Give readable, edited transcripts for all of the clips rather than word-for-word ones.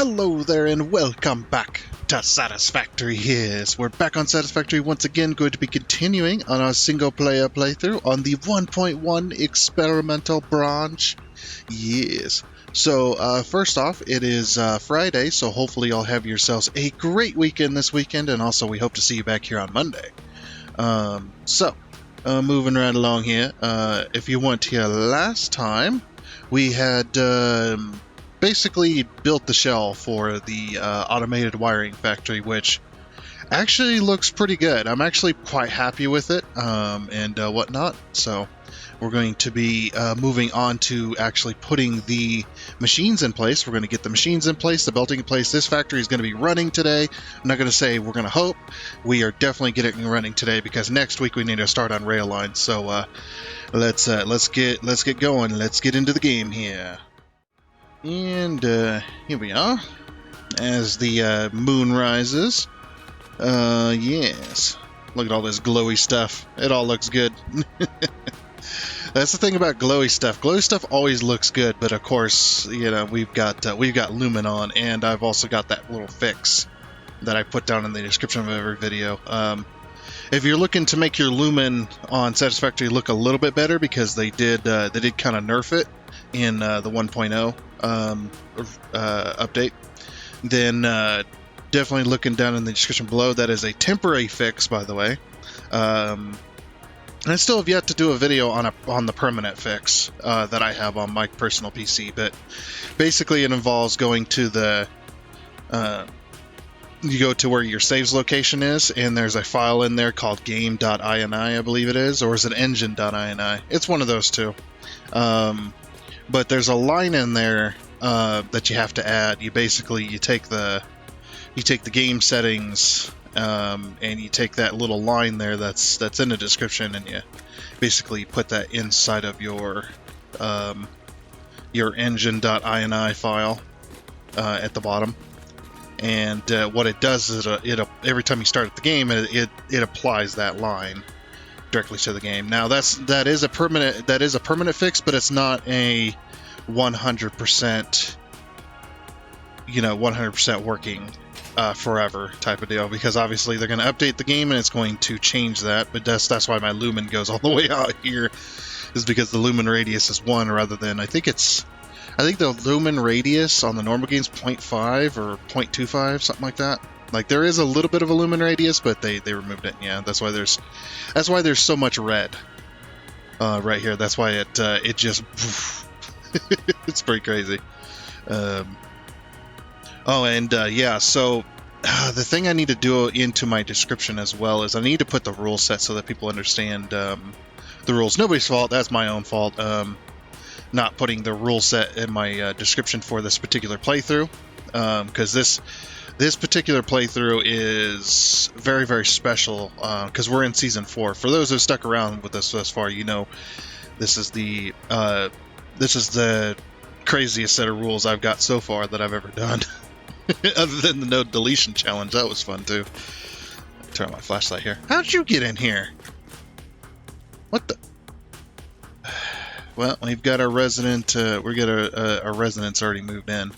Hello there and welcome back to Satisfactory here. We're back on Satisfactory once again, going to be continuing on our single player playthrough on the 1.1 experimental branch. Yes. So first off, it is Friday, so hopefully you'll have yourselves a great weekend this weekend, and also we hope to see you back here on Monday. Moving right along here, if you weren't here last time, we had basically built the shell for the automated wiring factory, which actually looks pretty good. I'm actually quite happy with it and whatnot. So we're going to be moving on to actually putting the machines in place. We're going to get the machines in place, the belting in place. This factory is going to be running today. I'm not going to say we're going to hope. We are definitely getting running today because next week we need to start on rail lines. So let's get going. Let's get into the game here. And here we are, as the moon rises. Yes. Look at all this glowy stuff. It all looks good. That's the thing about glowy stuff. Glowy stuff always looks good, but of course, you know, we've got lumen on, and I've also got that little fix that I put down in the description of every video. If you're looking to make your lumen on Satisfactory look a little bit better, because they did kind of nerf it in the 1.0 update, then definitely looking down in the description below. That is a temporary fix, by the way. I still have yet to do a video on the permanent fix that I have on my personal PC, but basically it involves going to the you go to where your saves location is, and there's a file in there called game.ini, I believe it is, or is it engine.ini? It's one of those two. But there's a line in there that you have to add. You take the game settings, and you take that little line there that's in the description, and you basically put that inside of your engine.ini file at the bottom. And what it does is it every time you start at the game, it applies that line directly to the game. Now that is a permanent fix, but it's not a 100% 100% working forever type of deal, because obviously they're going to update the game and it's going to change that. But that's why my lumen goes all the way out here, is because the lumen radius is 1 rather than, I think the lumen radius on the normal game is 0.5 or 0.25, something like that. Like, there is a little bit of a lumen radius, but they removed it. Yeah, that's why there's so much red right here. That's why it just it's pretty crazy. So the thing I need to do into my description as well is I need to put the rule set so that people understand the rules. Nobody's fault. That's my own fault. Not putting the rule set in my description for this particular playthrough, because this particular playthrough is very, very special, because we're in season 4. For those who have stuck around with us thus far, you know this is the craziest set of rules I've got so far that I've ever done. Other than the no deletion challenge, that was fun too. Turn on my flashlight here. How'd you get in here? What the? Well, we've got our resident. We got our residents already moved in.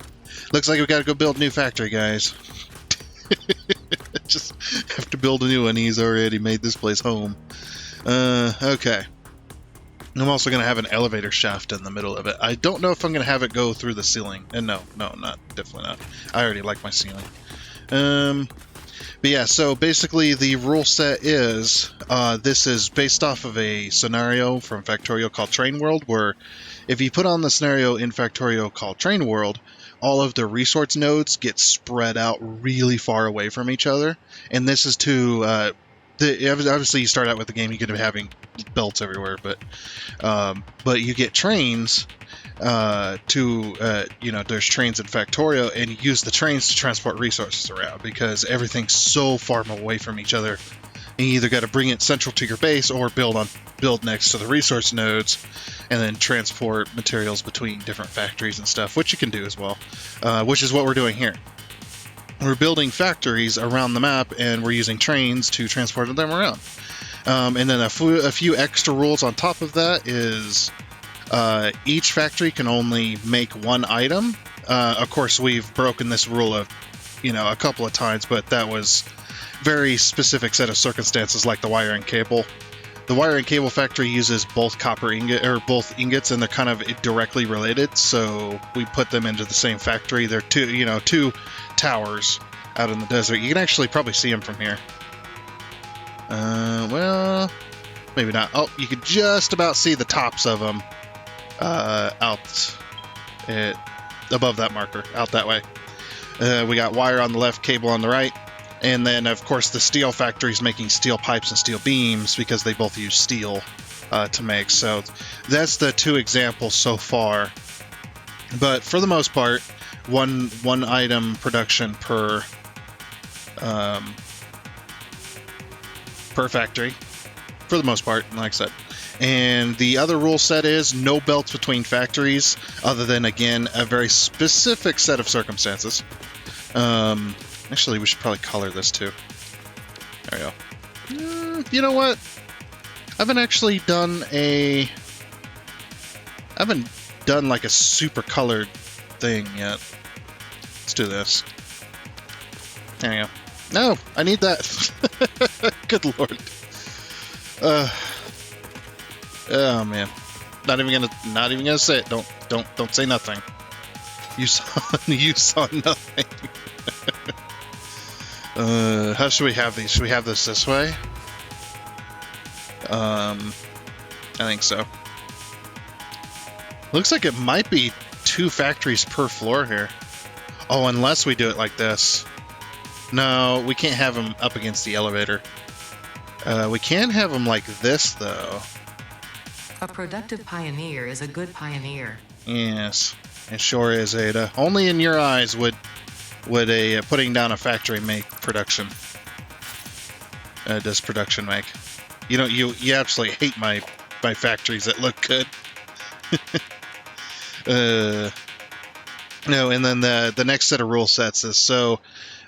Looks like we've got to go build a new factory, guys. Just have to build a new one. He's already made this place home. Okay. I'm also going to have an elevator shaft in the middle of it. I don't know if I'm going to have it go through the ceiling. And no, definitely not. I already like my ceiling. But yeah, so basically the rule set is, this is based off of a scenario from Factorio called Train World, where if you put on the scenario in Factorio called Train World, all of the resource nodes get spread out really far away from each other. And this is to, obviously you start out with the game, you could be having belts everywhere, but you get trains there's trains in Factorio, and you use the trains to transport resources around, because everything's so far away from each other. And you either got to bring it central to your base or build next to the resource nodes, and then transport materials between different factories and stuff, which you can do as well, which is what we're doing here. We're building factories around the map, and we're using trains to transport them around. And then a few extra rules on top of that is each factory can only make one item Of course, we've broken this rule of, a couple of times, but that was very specific set of circumstances, like the wire and cable. The wire and cable factory uses both both ingots, and they're kind of directly related. So we put them into the same factory. They're two towers out in the desert. You can actually probably see them from here. Well, maybe not. Oh, you could just about see the tops of them out above that marker, out that way. We got wire on the left, cable on the right. And then, of course, the steel factory is making steel pipes and steel beams because they both use steel to make. So that's the two examples so far. But for the most part, one item production per factory, for the most part, like I said. And the other rule set is no belts between factories, other than, again, a very specific set of circumstances. Actually, we should probably color this too. There we go. You know what? I haven't actually done like a super colored thing yet. Let's do this. There you go. No, I need that. Good lord. Oh man. Not even gonna say it. Don't say nothing. You saw nothing. How should we have these? Should we have this way? I think so. Looks like it might be 2 factories per floor here. Oh, unless we do it like this. No, we can't have them up against the elevator. We can have them like this, though. A productive pioneer is a good pioneer. Yes, it sure is, Ada. Only in your eyes would a putting down a factory make production. Does production make? You absolutely hate my factories that look good. No, and then the next set of rule sets is so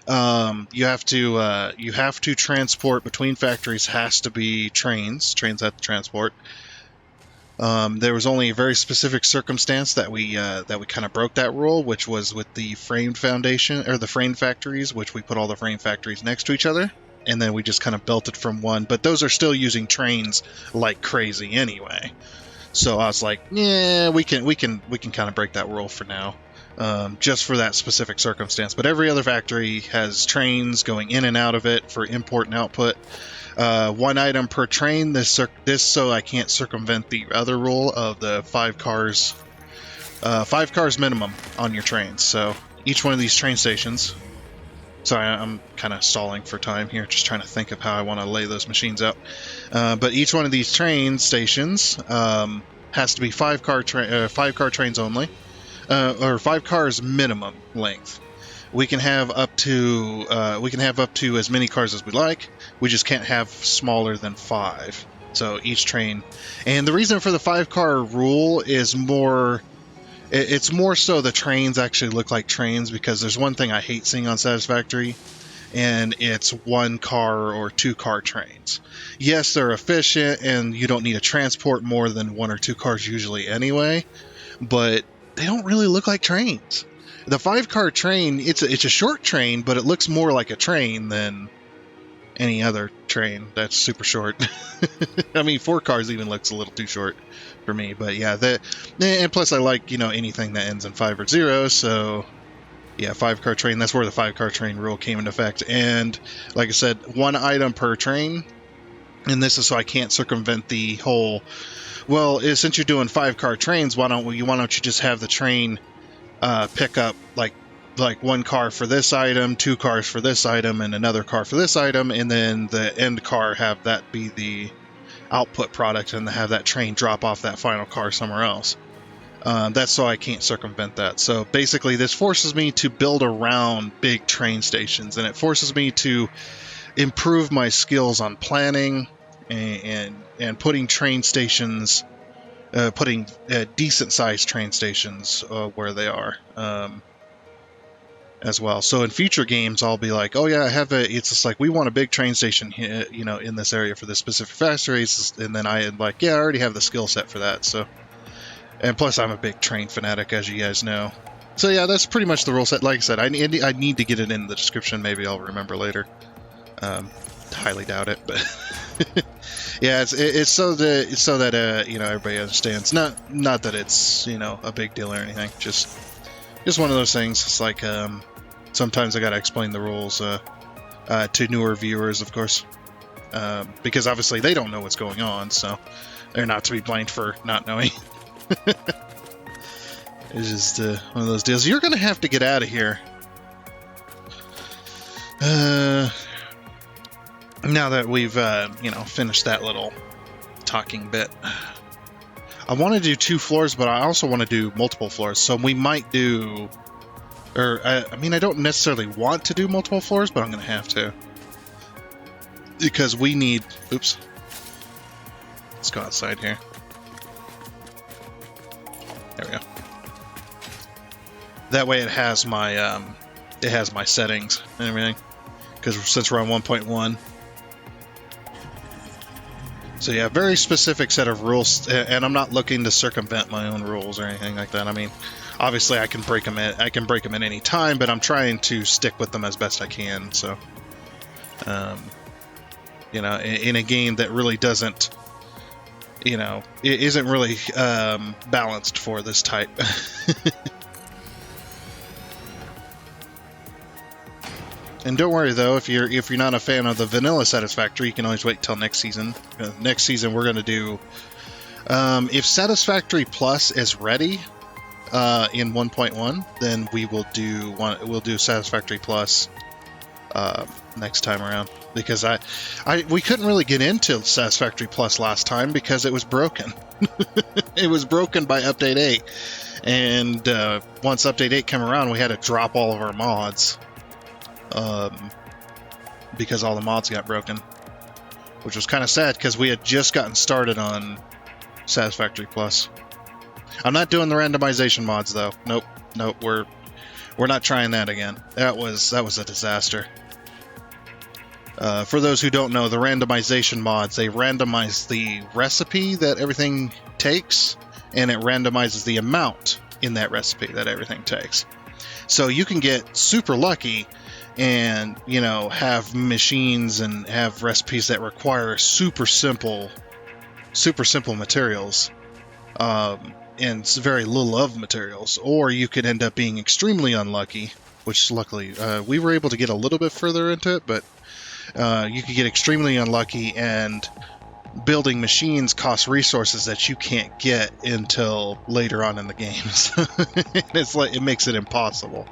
you have to transport between factories. Has to be trains have to transport. There was only a very specific circumstance that we kind of broke that rule, which was with the framed foundation or the framed factories, which we put all the frame factories next to each other, and then we just kind of built it from one. But those are still using trains like crazy anyway. So I was like, yeah, we can kind of break that rule for now, just for that specific circumstance. But every other factory has trains going in and out of it for import and output. 1 item per train. This so I can't circumvent the other rule of the 5 cars. 5 cars minimum on your trains. So each one of these train stations. Sorry, I'm kind of stalling for time here, just trying to think of how I want to lay those machines out. But each one of these train stations has to be 5 car trains only, or 5 cars minimum length. We can have up to as many cars as we like. We just can't have smaller than 5. So each train, and the reason for the 5 car rule is it's more so the trains actually look like trains, because there's one thing I hate seeing on Satisfactory, and it's 1 car or 2 car trains. Yes, they're efficient, and you don't need to transport more than 1 or 2 cars usually anyway, but they don't really look like trains. The 5 car train, it's a short train, but it looks more like a train than any other train that's super short. I mean, 4 cars even looks a little too short for me, but yeah, and plus I like, anything that ends in 5 or 0, so yeah, 5 car train, that's where the 5 car train rule came into effect. And like I said, 1 item per train, and this is so I can't circumvent the whole, well, since you're doing 5 car trains, why don't you just have the train pick up like 1 car for this item, 2 cars for this item, and another car for this item, and then the end car have that be the output product, and have that train drop off that final car somewhere else. That's so I can't circumvent that. So basically this forces me to build around big train stations, and it forces me to improve my skills on planning and putting train stations, putting decent sized train stations where they are as well. So in future games, I'll be like, oh yeah, it's just like, we want a big train station here, in this area for this specific factories, and then I I already have the skill set for that. So, and plus I'm a big train fanatic, as you guys know. So yeah, that's pretty much the rule set. Like I said, I need to get it in the description. Maybe I'll remember later. Highly doubt it, but yeah, it's so that you know, everybody understands. Not that it's, you know, a big deal or anything. Just one of those things. It's like sometimes I gotta explain the rules to newer viewers, of course, because obviously they don't know what's going on, so they're not to be blamed for not knowing. It's just one of those deals. You're gonna have to get out of here. Now that we've, you know, finished that little talking bit. I want to do 2 floors, but I also want to do multiple floors. So we might do... Or, I mean, I don't necessarily want to do multiple floors, but I'm going to have to. Because we need... Oops. Let's go outside here. There we go. That way it has my settings and everything. Because since we're on 1.1... So yeah, very specific set of rules, and I'm not looking to circumvent my own rules or anything like that. I mean, obviously I can break them at any time, but I'm trying to stick with them as best I can. So, you know, in a game that really doesn't, you know, it isn't really balanced for this type. And don't worry though, if you're not a fan of the vanilla Satisfactory, you can always wait till next season. Next season we're going to do, if Satisfactory Plus is ready in 1.1, then we'll do Satisfactory Plus next time around, because we couldn't really get into Satisfactory Plus last time because it was broken. It was broken by Update 8, and once Update 8 came around, we had to drop all of our mods. Because all the mods got broken, which was kind of sad because we had just gotten started on Satisfactory Plus. I'm not doing the randomization mods though. Nope, we're not trying that again. That was a disaster. For those who don't know, the randomization mods, they randomize the recipe that everything takes, and it randomizes the amount in that recipe that everything takes. So you can get super lucky and, you know, have machines and have recipes that require super simple materials, and very little of materials, or you could end up being extremely unlucky, which luckily we were able to get a little bit further into it, but you could get extremely unlucky, and building machines costs resources that you can't get until later on in the games. It's like, it makes it impossible,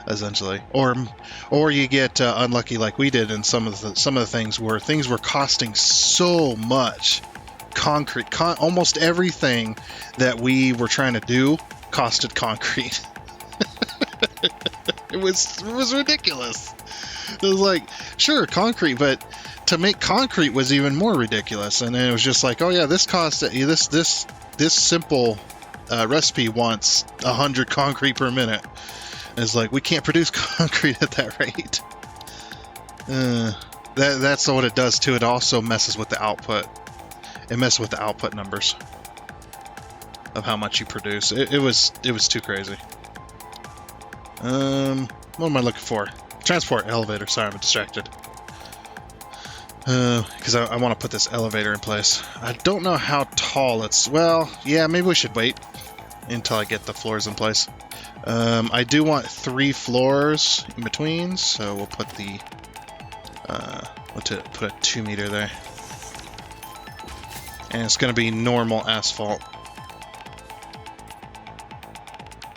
essentially. Or you get unlucky like we did in some of the things where things were costing so much. Almost everything that we were trying to do costed concrete. It was ridiculous. It was like, sure, concrete, but to make concrete was even more ridiculous. And it was just like, oh yeah, this simple recipe wants 100 concrete per minute. And it's like, we can't produce concrete at that rate. That's what it does too. It also messes with the output. It messes with the output numbers of how much you produce. It was too crazy. What am I looking for? Transport elevator. Sorry, I'm distracted. Because I want to put this elevator in place. I don't know how tall it's... Well, yeah, maybe we should wait until I get the floors in place. I do want 3 floors in between, so we'll put the... put a 2 meter there. And it's going to be normal asphalt,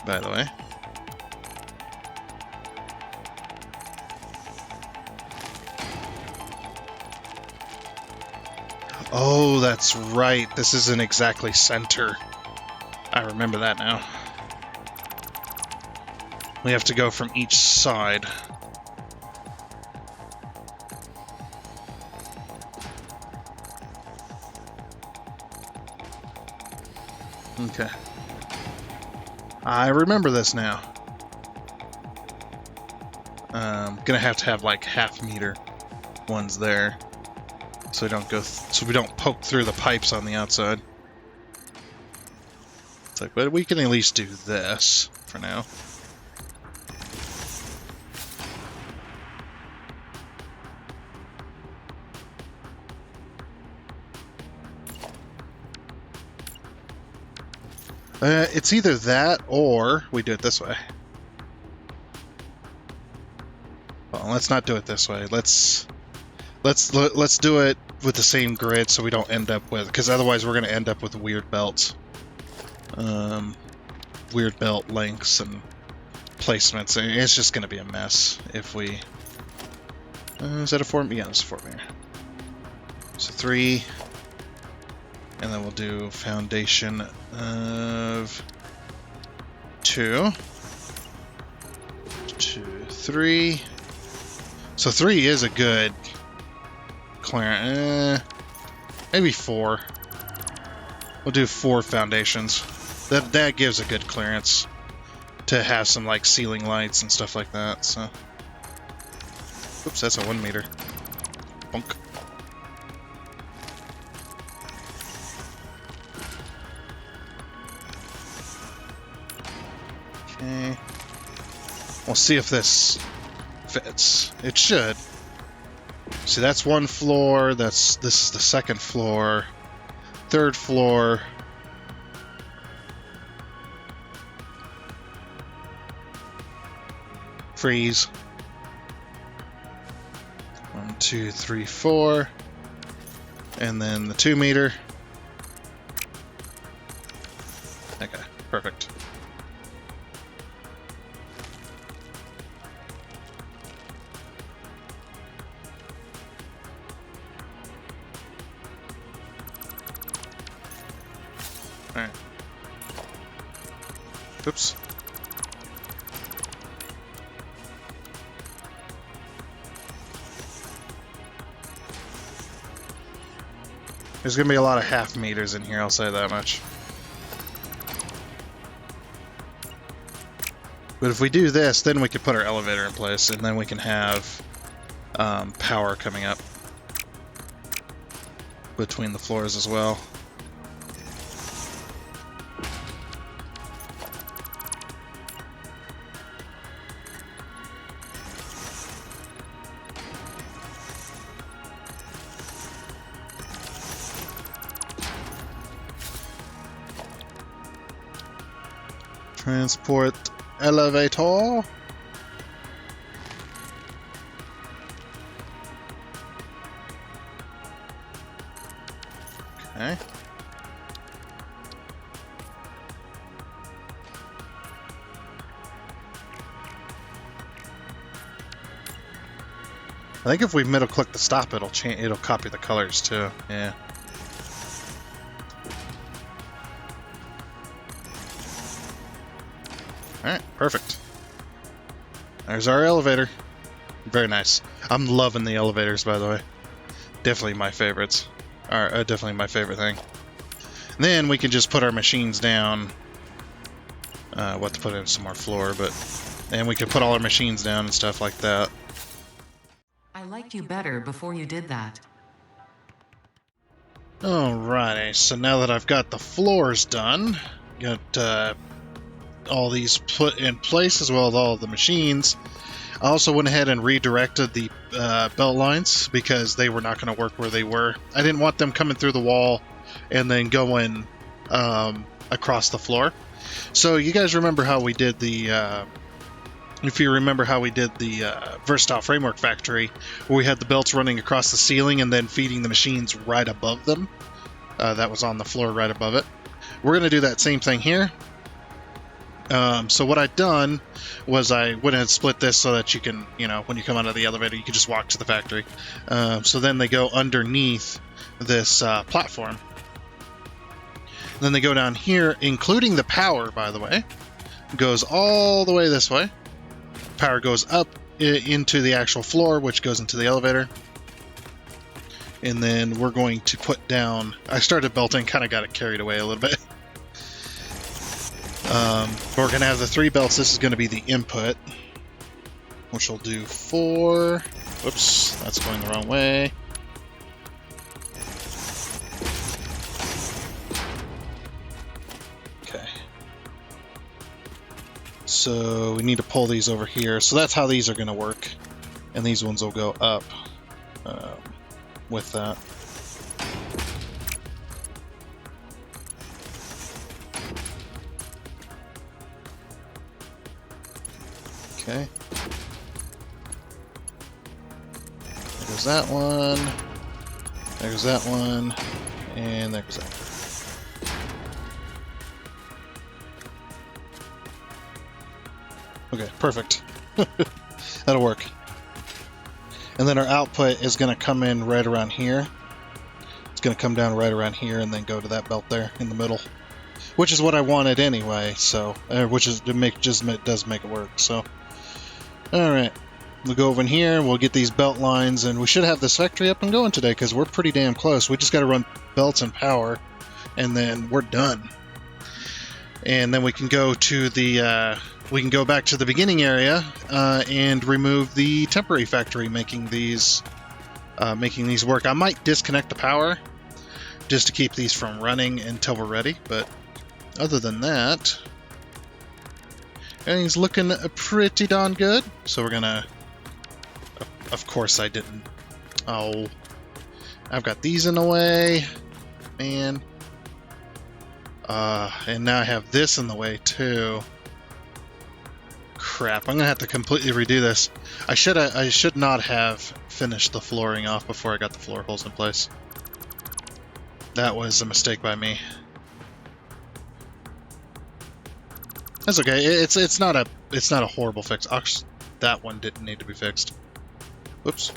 by the way. Oh, that's right. This isn't exactly center. I remember that now. We have to go from each side. Okay. I remember this now. Gonna have to have like half-meter ones there, so we don't poke through the pipes on the outside. It's like, but we can at least do this for now. It's either that or we do it this way. Well, let's not do it this way. Let's do it with the same grid so we don't end up with, because otherwise we're going to end up with weird belts. Weird belt lengths and placements. It's just going to be a mess if we... is that a 4? Yeah, it's a 4 meter. So 3, and then we'll do foundation of 2, 2, 3. So 3 is a good clearance. Maybe 4. We'll do 4 foundations. That gives a good clearance to have some like ceiling lights and stuff like that. So, oops, that's a 1 meter. Bonk. Okay. We'll see if this fits. It should. See, that's 1 floor. This is the 2nd floor. 3rd floor. Freeze. 1, 2, 3, 4. And then the 2 meter. Okay, perfect. Alright. Oops. There's going to be a lot of half meters in here, I'll say that much. But if we do this, then we can put our elevator in place, and then we can have power coming up between the floors as well. Transport elevator. Okay. I think if we middle click to stop, it'll copy the colors too. Yeah. Alright, perfect. There's our elevator. Very nice. I'm loving the elevators, by the way. Definitely my favorites. Definitely my favorite thing. And then we can just put our machines down. We'll have to put in some more floor, but... And we can put all our machines down and stuff like that. I liked you better before you did that. Alrighty, so now that I've got the floors done, got all these put in place as well as all of the machines. I also went ahead and redirected the belt lines because they were not going to work where they were. I didn't want them coming through the wall and then going across the floor. So you guys remember how we did the... if you remember how we did the Versatile Framework Factory, where we had the belts running across the ceiling and then feeding the machines right above them. That was on the floor right above it. We're going to do that same thing here. So what I'd done was I went and split this so that you can, when you come out of the elevator, you can just walk to the factory. So then they go underneath this platform. And then they go down here, including the power, by the way. Goes all the way this way. Power goes up into the actual floor, which goes into the elevator. And then we're going to put down... I started belting, kind of got it carried away a little bit. We're going to have the 3 belts. This is going to be the input, which will do 4. Whoops, that's going the wrong way. Okay. So we need to pull these over here. So that's how these are going to work. And these ones will go up with that. Okay. There goes that one. There goes that one. And there goes that one. Okay, perfect. That'll work. And then our output is going to come in right around here. It's going to come down right around here and then go to that belt there in the middle. Which is what I wanted anyway, so... which is does make it work, so... Alright. We'll go over in here, we'll get these belt lines, and we should have this factory up and going today, because we're pretty damn close. We just got to run belts and power, and then we're done. And then we can go to the... we can go back to the beginning area and remove the temporary factory making these work. I might disconnect the power just to keep these from running until we're ready, but other than that, everything's looking pretty darn good. So we're gonna... Of course I didn't... Oh, I've got these in the way, man. And now I have this in the way too. Crap, I'm gonna have to completely redo this. I should not have finished the flooring off before I got the floor holes in place. That was a mistake by me. That's okay. It's not a horrible fix. That one didn't need to be fixed. Whoops.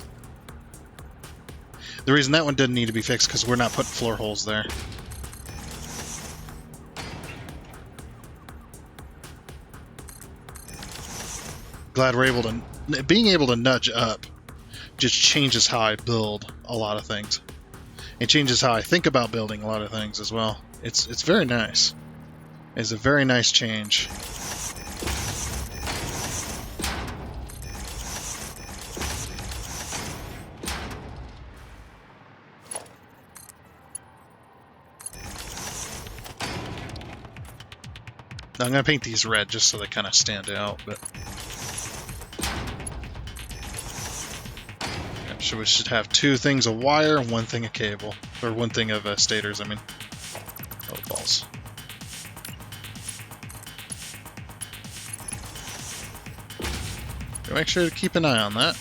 The reason that one didn't need to be fixed because we're not putting floor holes there. Glad we're able to... Being able to nudge up just changes how I build a lot of things. It changes how I think about building a lot of things as well. It's very nice. It's a very nice change. I'm going to paint these red just so they kind of stand out, but... So we should have 2 things of wire and 1 thing of cable. Or 1 thing of stators, I mean. Oh, balls. Make sure to keep an eye on that.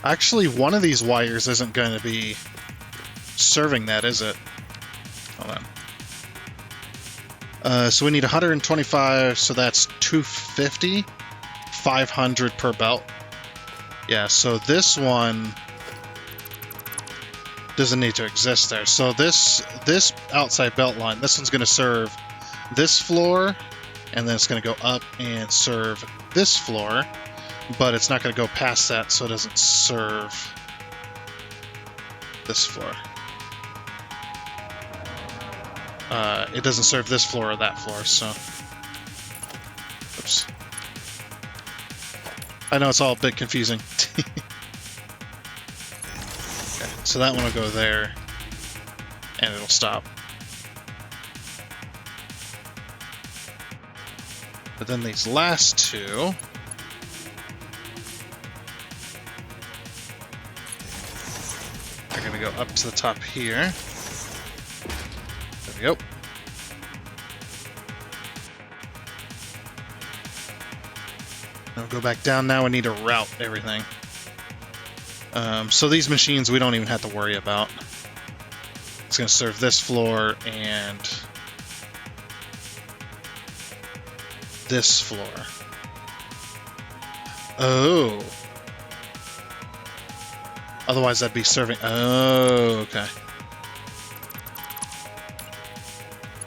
Actually, one of these wires isn't going to be serving that, is it? Hold on. So we need 125, so that's 250, 500 per belt. Yeah, so this one doesn't need to exist there. So this outside belt line, this one's going to serve this floor, and then it's going to go up and serve this floor, but it's not going to go past that, so it doesn't serve this floor. It doesn't serve this floor or that floor, so... Oops. I know it's all a bit confusing. Okay, so that one will go there, and it'll stop. But then these last 2... are going to go up to the top here. There we go. I'll go back down now. I need to route everything. So these machines we don't even have to worry about. It's going to serve this floor and this floor. Oh. Otherwise that'd be serving... Oh, okay.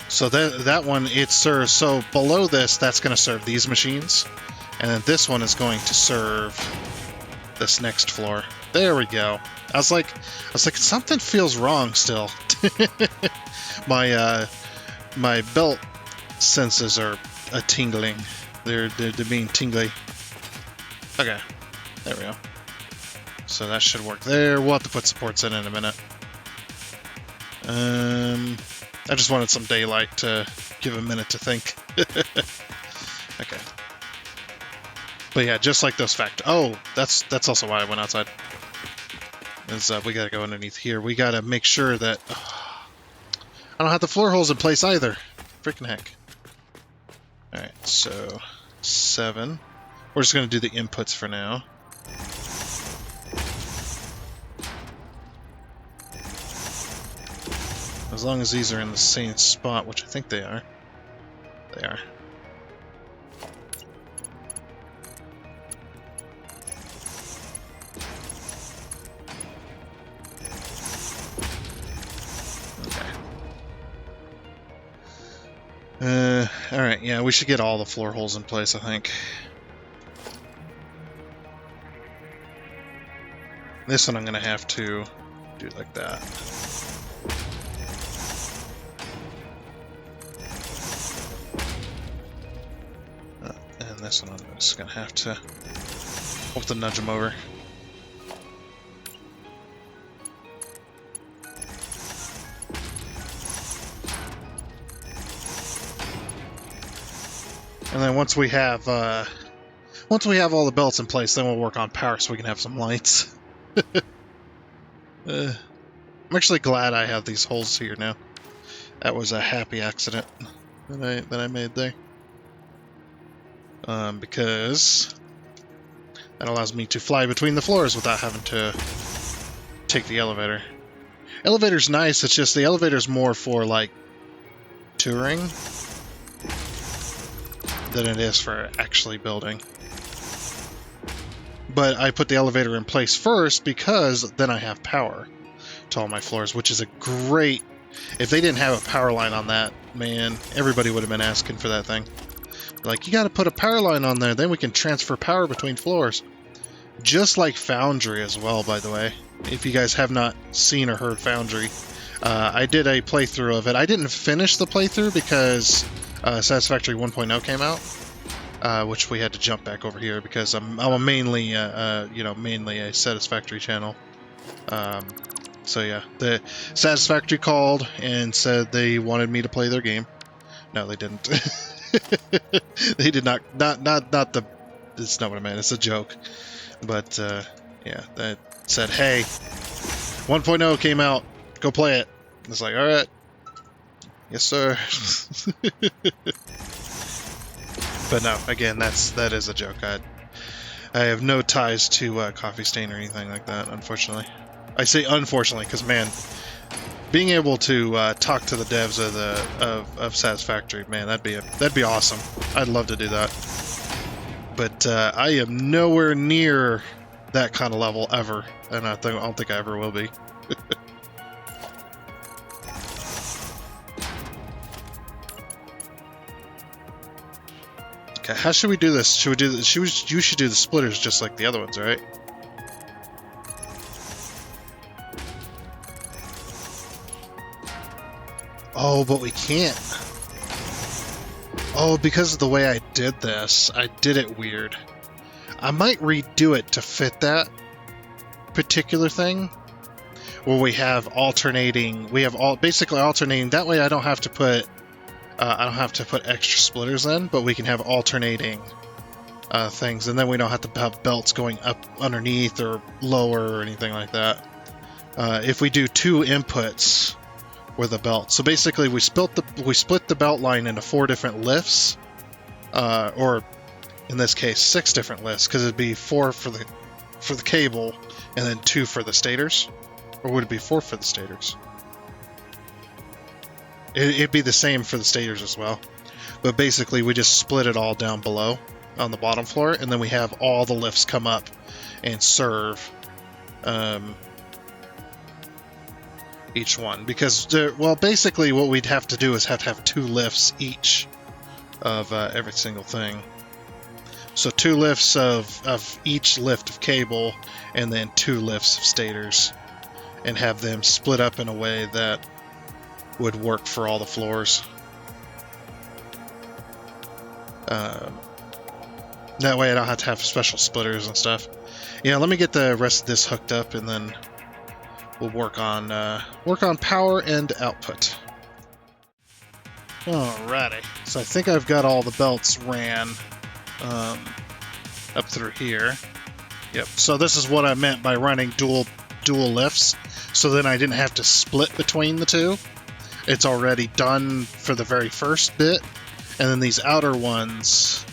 So that one, it serves... So below this, that's going to serve these machines. And then this one is going to serve this next floor. There we go. I was like, something feels wrong still. My belt senses are tingling. They're being tingly. Okay, there we go. So that should work there. We'll have to put supports in a minute. I just wanted some daylight to give a minute to think. Okay. But yeah, just like those Oh, that's also why I went outside. Is we gotta go underneath here. We gotta make sure that I don't have the floor holes in place either. Freaking heck. Alright, so 7. We're just gonna do the inputs for now. As long as these are in the same spot, which I think they are. They are. Alright, yeah, we should get all the floor holes in place, I think. This one I'm gonna have to do like that. And this one I'm just gonna have to nudge them over. And then once we have all the belts in place, then we'll work on power so we can have some lights. I'm actually glad I have these holes here now. That was a happy accident that I made there. Because that allows me to fly between the floors without having to take the elevator. Elevator's nice, it's just the elevator's more for like touring than it is for actually building. But I put the elevator in place first because then I have power to all my floors, which is a great... If they didn't have a power line on that, man, everybody would have been asking for that thing. Like, you gotta put a power line on there, then we can transfer power between floors. Just like Foundry as well, by the way. If you guys have not seen or heard Foundry, I did a playthrough of it. I didn't finish the playthrough because Satisfactory 1.0 came out, which we had to jump back over here because I'm a mainly a Satisfactory channel. So yeah, the Satisfactory called and said they wanted me to play their game. No, they didn't. They did not the. It's not what I meant. It's a joke. But yeah, that said, hey, 1.0 came out. Go play it. It's like, all right, yes sir. But no, again, that is a joke. I have no ties to Coffee Stain or anything like that, unfortunately. I say unfortunately because, man, being able to talk to the devs of Satisfactory, man, that'd be awesome. I'd love to do that. But I am nowhere near that kind of level ever, and I don't think I ever will be. Okay, how should we do this? Should we do this? You should do the splitters just like the other ones, right? Oh, but we can't. Oh, because of the way I did this, I did it weird. I might redo it to fit that particular thing, where we have alternating. Basically alternating. That way, I don't have to put extra splitters in, but we can have alternating things, and then we don't have to have belts going up underneath or lower or anything like that. If we do 2 inputs with a belt, so basically we split the belt line into 4 different lifts, or in this case 6 different lifts, because it'd be 4 for the cable and then 2 for the stators, or would it be 4 for the stators? It'd be the same for the stators as well, but basically we just split it all down below on the bottom floor, and then we have all the lifts come up and serve each one, because basically what we'd have to do is have to have 2 lifts each of every single thing. So 2 lifts of each lift of cable, and then 2 lifts of stators, and have them split up in a way that would work for all the floors. That way I don't have to have special splitters and stuff. Yeah, let me get the rest of this hooked up, and then we'll work on power and output. Alrighty, so I think I've got all the belts ran. I up through here. Yep. So this is what I meant by running dual lifts. So then I didn't have to split between the two. It's already done for the very first bit. And then these outer ones,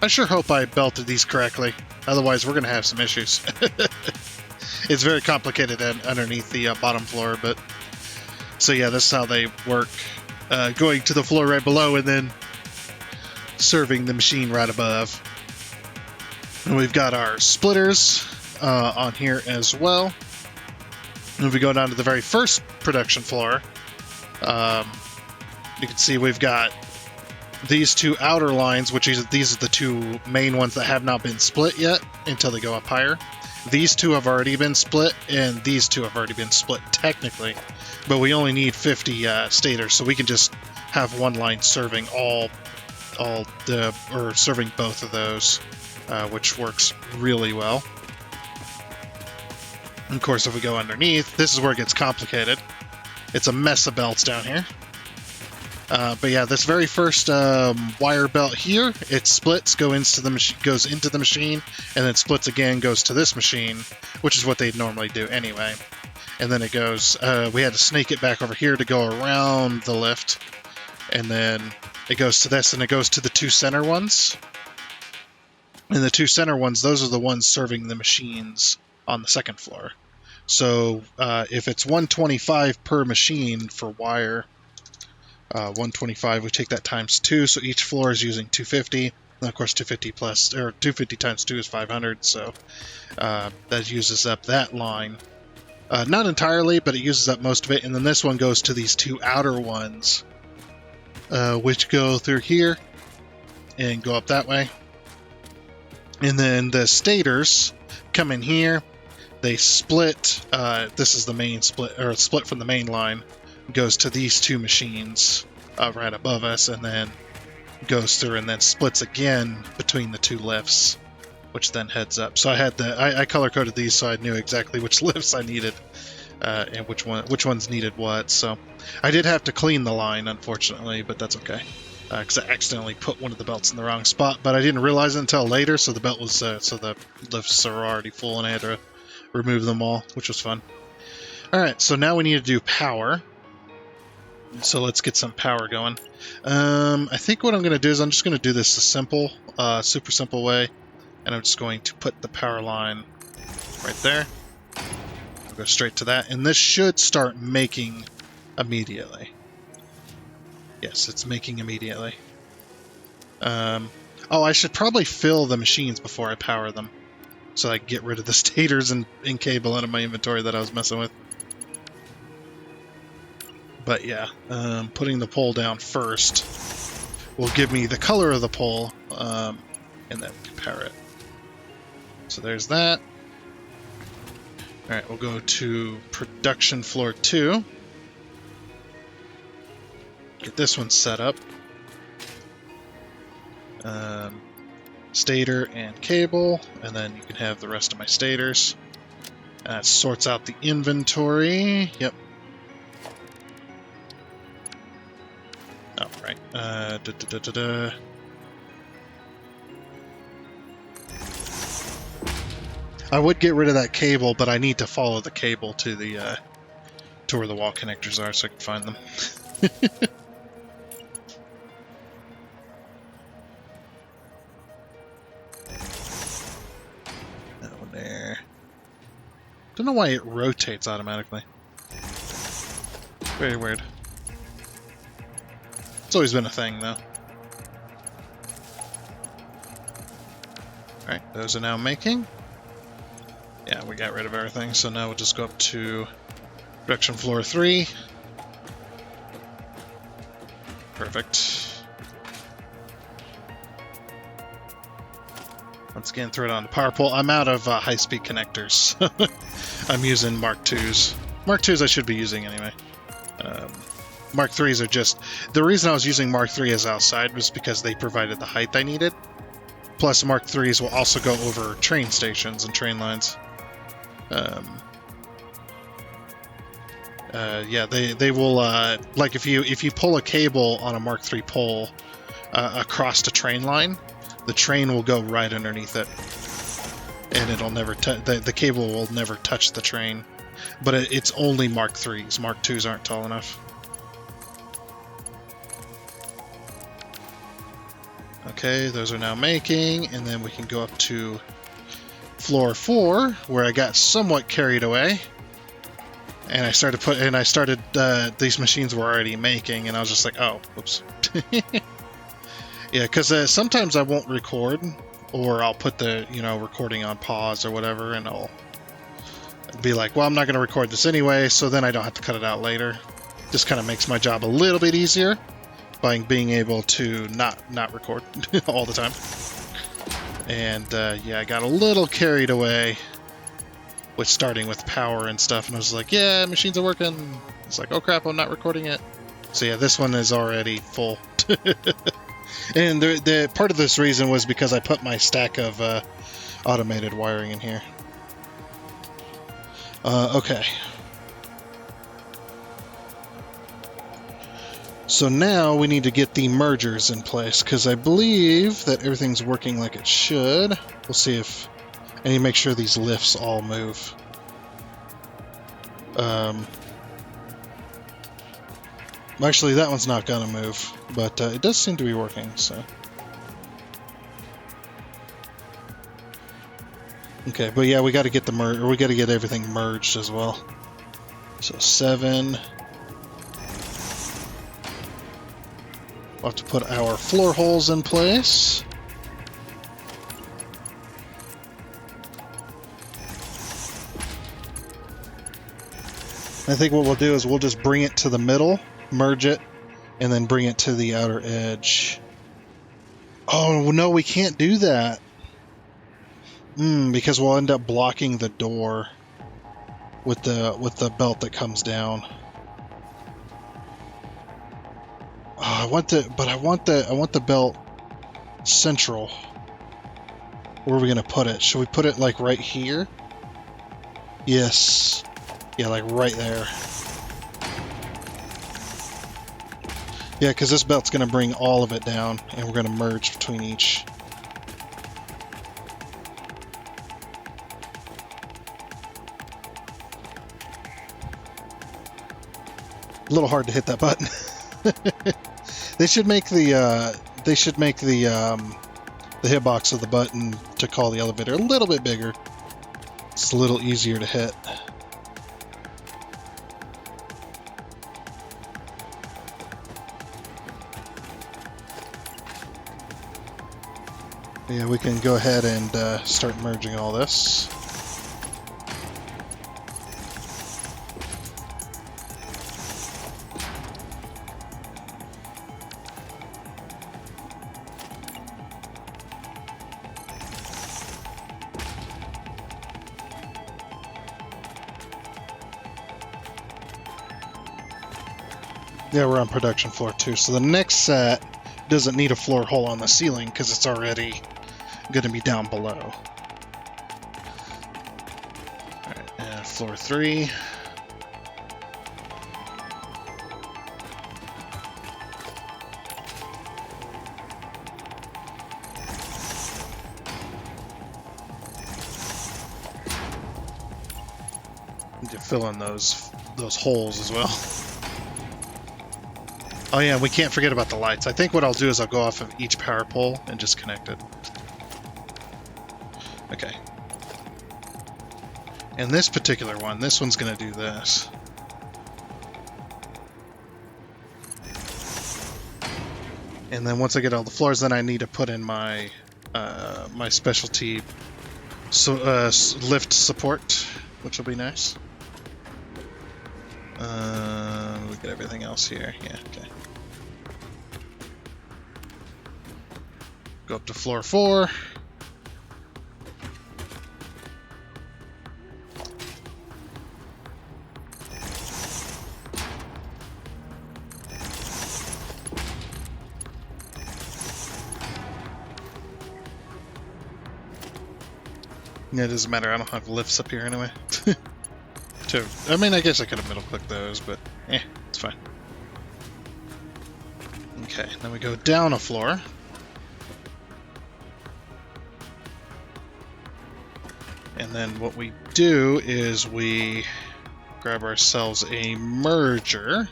I sure hope I belted these correctly. Otherwise, we're going to have some issues. It's very complicated underneath the bottom floor, but... So yeah, this is how they work. Going to the floor right below and then serving the machine right above. And we've got our splitters on here as well. And if we go down to the very first production floor, you can see we've got these two outer lines, these are the two main ones that have not been split yet until they go up higher. These two have already been split, and these two have already been split technically, but we only need 50 stators, so we can just have one line serving serving both of those, which works really well. And of course, if we go underneath, this is where it gets complicated. It's a mess of belts down here. But yeah, this very first wire belt here, it splits, goes into the machine, and then splits again, goes to this machine, which is what they'd normally do anyway. And then it goes, we had to snake it back over here to go around the lift, and then it goes to this, and it goes to the two center ones. And the two center ones, those are the ones serving the machines on the second floor. So if it's 125 per machine for wire, 125, we take that times 2, so each floor is using 250. And of course, 250 times 2 is 500, so that uses up that line. Not entirely, but it uses up most of it. And then this one goes to these two outer ones, which go through here and go up that way. And then the stators come in here. They split. This is the main split, or split from the main line. Goes to these two machines right above us, and then goes through and then splits again between the two lifts, which then heads up. So I color coded these so I knew exactly which lifts I needed and which ones needed what. So I did have to clean the line, unfortunately, but that's okay. Because I accidentally put one of the belts in the wrong spot, but I didn't realize it until later. So the belt was so the lifts are already full, and I had to remove them all, which was fun. All right, so now we need to do power. So let's get some power going. I think what I'm going to do is I'm just going to do this a simple, super simple way, and I'm just going to put the power line right there. I'll go straight to that, and this should start making immediately. Yes, it's making immediately. Oh, I should probably fill the machines before I power them, so I can get rid of the stators and cable out of my inventory that I was messing with. But yeah, putting the pole down first will give me the color of the pole, and then we can power it. So there's that. Alright, we'll go to production floor 2. Get this one set up. Stator and cable, and then you can have the rest of my stators. That sorts out the inventory. Yep. Oh, right. I would get rid of that cable, but I need to follow the cable to the to where the wall connectors are so I can find them. That one there. Don't know why it rotates automatically. Very weird. It's always been a thing, though. Alright, those are now making. Yeah, we got rid of everything, so now we'll just go up to production floor 3. Perfect. Once again, throw it on the power pole. I'm out of high-speed connectors. I'm using Mark IIs. Mark IIs I should be using anyway. Mark IIIs are just... The reason I was using Mark III as outside was because they provided the height I needed. Plus, Mark IIIs will also go over train stations and train lines. Yeah, they will... like, if you pull a cable on a Mark III pole across the train line, the train will go right underneath it, and it'll never the cable will never touch the train. But it's only Mark 3s. Mark 2s aren't tall enough. Okay, those are now making, and then we can go up to floor 4, where I got somewhat carried away, and I started these machines were already making, and I was just like, oh, whoops. Yeah, because sometimes I won't record, or I'll put the recording on pause or whatever, and I'll be like, well, I'm not going to record this anyway, so then I don't have to cut it out later. Just kind of makes my job a little bit easier by being able to not record all the time. And yeah, I got a little carried away with starting with power and stuff, and I was like, yeah, machines are working. It's like, oh crap, I'm not recording it. So yeah, this one is already full. And the part of this reason was because I put my stack of automated wiring in here. Okay. So now we need to get the mergers in place, because I believe that everything's working like it should. We'll see if... I need to make sure these lifts all move. Actually, that one's not going to move, but it does seem to be working, so... Okay, but yeah, we got to get we got to get everything merged as well. So 7... We'll have to put our floor holes in place. I think what we'll do is we'll just bring it to the middle, merge it, and then bring it to the outer edge. Oh, no, we can't do that. Because we'll end up blocking the door with the belt that comes down. Oh, I want the belt central. Where are we gonna put it? Should we put it like right here? Yes. Yeah, like right there. Yeah, because this belt's gonna bring all of it down, and we're gonna merge between each. A little hard to hit that button. They should make the hitbox of the button to call the elevator a little bit bigger. It's a little easier to hit. Yeah, we can go ahead and start merging all this. Yeah, we're on production floor 2, so the next set doesn't need a floor hole on the ceiling because it's already going to be down below. Alright, and floor 3. Need to fill in those holes as well. Oh yeah, we can't forget about the lights. I think what I'll do is I'll go off of each power pole and just connect it. Okay. And this particular one, this one's going to do this. And then once I get all the floors, then I need to put in my my specialty lift support, which will be nice. Look at everything else here. Yeah, okay. Go up to floor 4. Yeah, it doesn't matter. I don't have lifts up here anyway. I mean, I guess I could have middle clicked those, but it's fine. Okay, then we go down a floor. And then what we do is we grab ourselves a merger.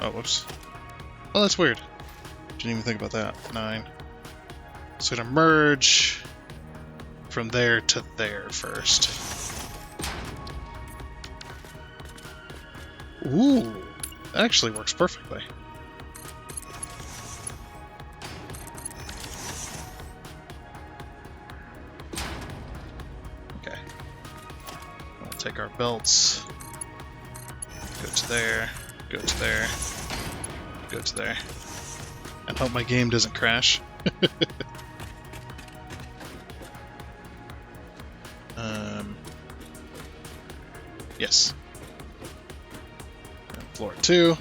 Oh, whoops. Oh, that's weird. Didn't even think about that. 9. So gonna merge from there to there first. Ooh, that actually works perfectly. Okay. We'll take our belts, go to there, go to there, go to there, and hope my game doesn't crash. Yes. And floor 2.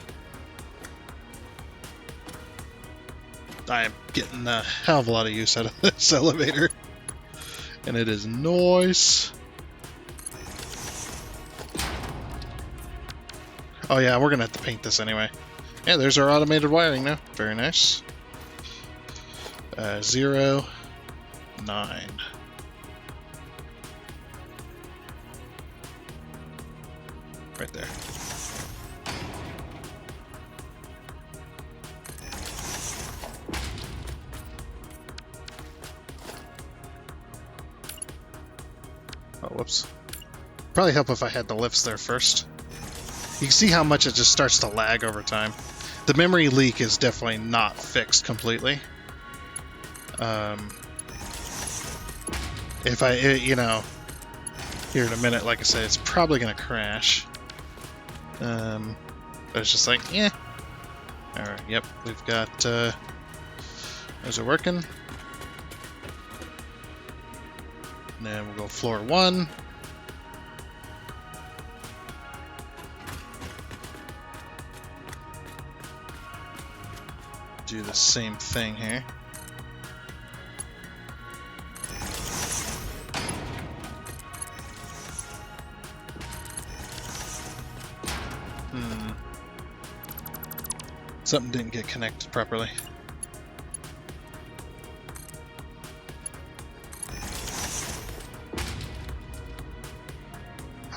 I am getting a hell of a lot of use out of this elevator. And it is nice. Oh yeah, we're gonna have to paint this anyway. Yeah, there's our automated wiring now. Very nice. 0, 9. Right there. Oh, whoops. Probably help if I had the lifts there first. You can see how much it just starts to lag over time. The memory leak is definitely not fixed completely. If you know, here in a minute, like I said, it's probably going to crash. But it's just like, yeah. Alright, yep, we've got, those are working. And then we'll go floor 1. Do the same thing here. Something didn't get connected properly.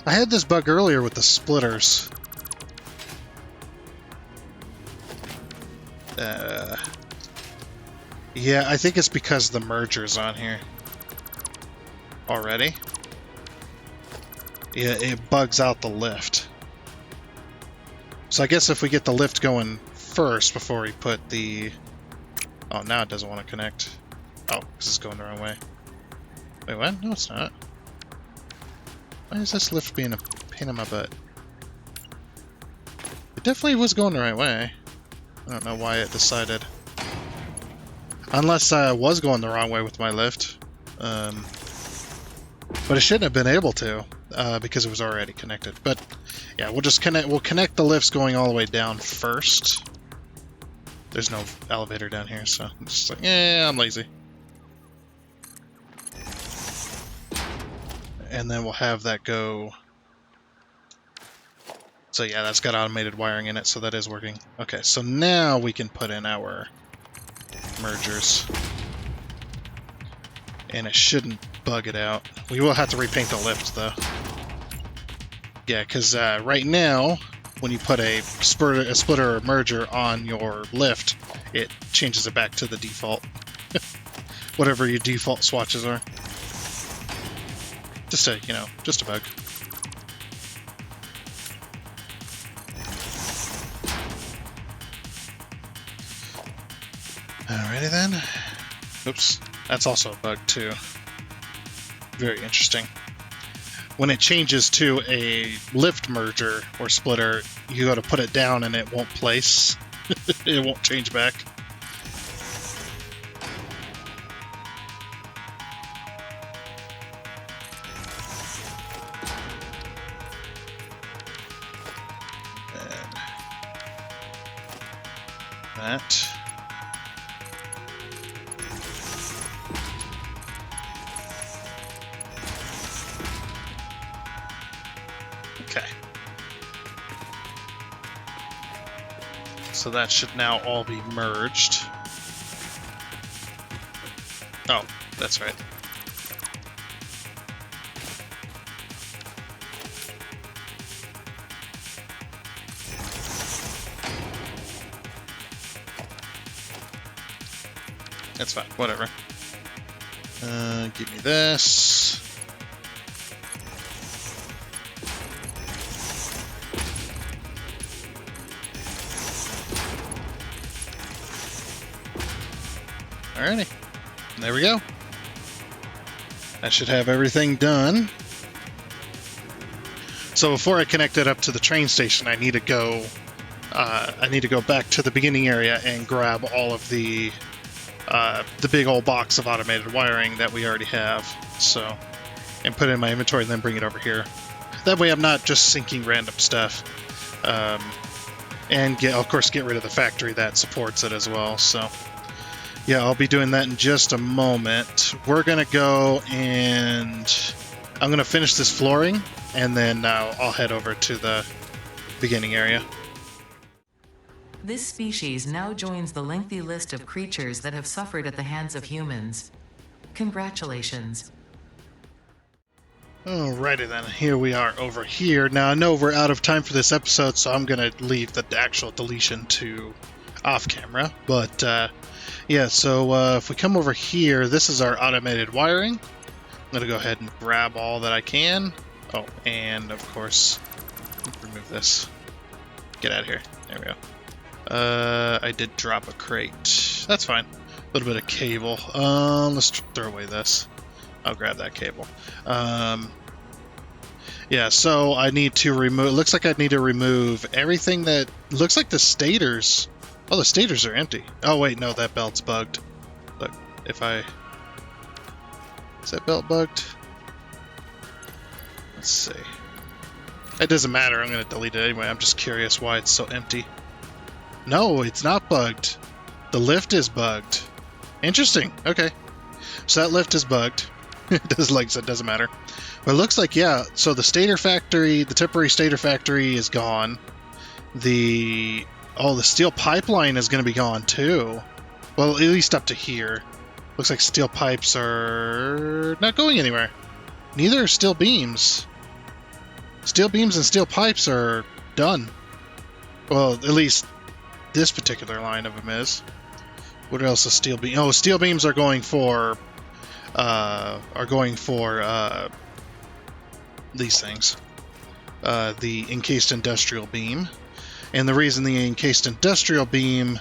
I had this bug earlier with the splitters. Yeah, I think it's because the merger's on here already. Yeah, it bugs out the lift. So I guess if we get the lift going first before we put the... Oh, now it doesn't want to connect. Oh, because it's going the wrong way. Wait, what? No, it's not. Why is this lift being a pain in my butt? It definitely was going the right way. I don't know why it decided. Unless I was going the wrong way with my lift. But it shouldn't have been able to, because it was already connected. But yeah, we'll just connect. We'll connect the lifts going all the way down first. There's no elevator down here, so I'm just like, yeah, I'm lazy. And then we'll have that go. So yeah, that's got automated wiring in it, so that is working. Okay, so now we can put in our mergers. And it shouldn't bug it out. We will have to repaint the lift, though. Yeah, because right now, when you put a splitter or merger on your lift, it changes it back to the default. Whatever your default swatches are. Just a, just a bug. Alrighty then. Oops. That's also a bug too. Very interesting. When it changes to a lift merger or splitter, you go to put it down and it won't place. It won't change back. And that. Okay. So that should now all be merged. Oh, That's right. That's fine, whatever. Give me this. Alrighty, there we go. I should have everything done. So before I connect it up to the train station, I need to go. I need to go back to the beginning area and grab all of the big old box of automated wiring that we already have. So, and put it in my inventory and then bring it over here. That way, I'm not just sinking random stuff. And of course, get rid of the factory that supports it as well. So. Yeah, I'll be doing that in just a moment. We're going to go and I'm going to finish this flooring, and then I'll head over to the beginning area. This species now joins the lengthy list of creatures that have suffered at the hands of humans. Congratulations. Alrighty then, here we are over here. Now, I know we're out of time for this episode, so I'm going to leave the actual deletion to off camera, but... yeah, so if we come over here, this is our automated wiring. I'm going to go ahead and grab all that I can. Oh, and of course, remove this. Get out of here. There we go. I did drop a crate. That's fine. A little bit of cable. Let's throw away this. I'll grab that cable. Yeah, so I need to remove... It looks like I need to remove everything that... Looks like the stators... Oh, the stators are empty. Oh, wait, no, that belt's bugged. Look, if I... Is that belt bugged? Let's see. It doesn't matter, I'm going to delete it anyway. I'm just curious why it's so empty. No, it's not bugged. The lift is bugged. Interesting, okay. So that lift is bugged. It does, like I said, doesn't matter. But it looks like, yeah, so the stator factory, the temporary stator factory is gone. Oh, the steel pipeline is going to be gone too. Well, at least up to here. Looks like steel pipes are not going anywhere. Neither are steel beams. Steel beams and steel pipes are done. Well, at least this particular line of them is. What else is steel beam? Oh, steel beams are going for these things. The encased industrial beam. And the reason the encased industrial beam...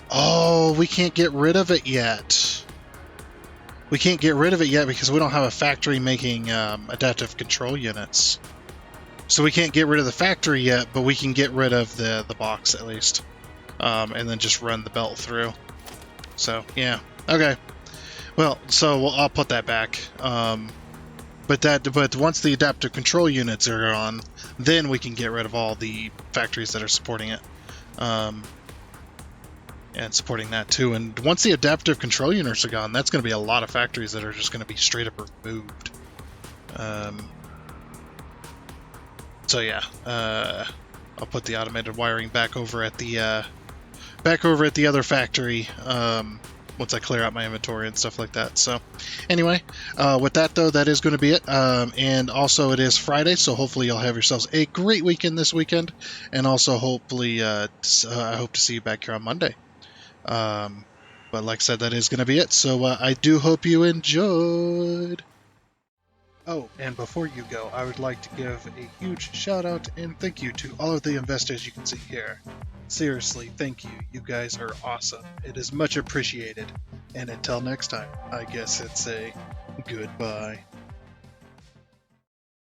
Oh, we can't get rid of it yet. We can't get rid of it yet because we don't have a factory making adaptive control units. So we can't get rid of the factory yet, but we can get rid of the box at least. And then just run the belt through. So, yeah. Okay. Well, so I'll put that back. But once the adaptive control units are on, then we can get rid of all the factories that are supporting it, and supporting that too. And once the adaptive control units are gone, that's going to be a lot of factories that are just going to be straight up removed. So yeah, I'll put the automated wiring back over at the other factory. Once I clear out my inventory and stuff like that. So anyway, with that though, that is going to be it. And also it is Friday, so hopefully you'll have yourselves a great weekend this weekend. And also hopefully, I hope to see you back here on Monday. But like I said, that is going to be it. So I do hope you enjoyed. Oh, and before you go, I would like to give a huge shout out and thank you to all of the investors you can see here. Seriously, thank you. You guys are awesome. It is much appreciated. And until next time, I guess it's a goodbye.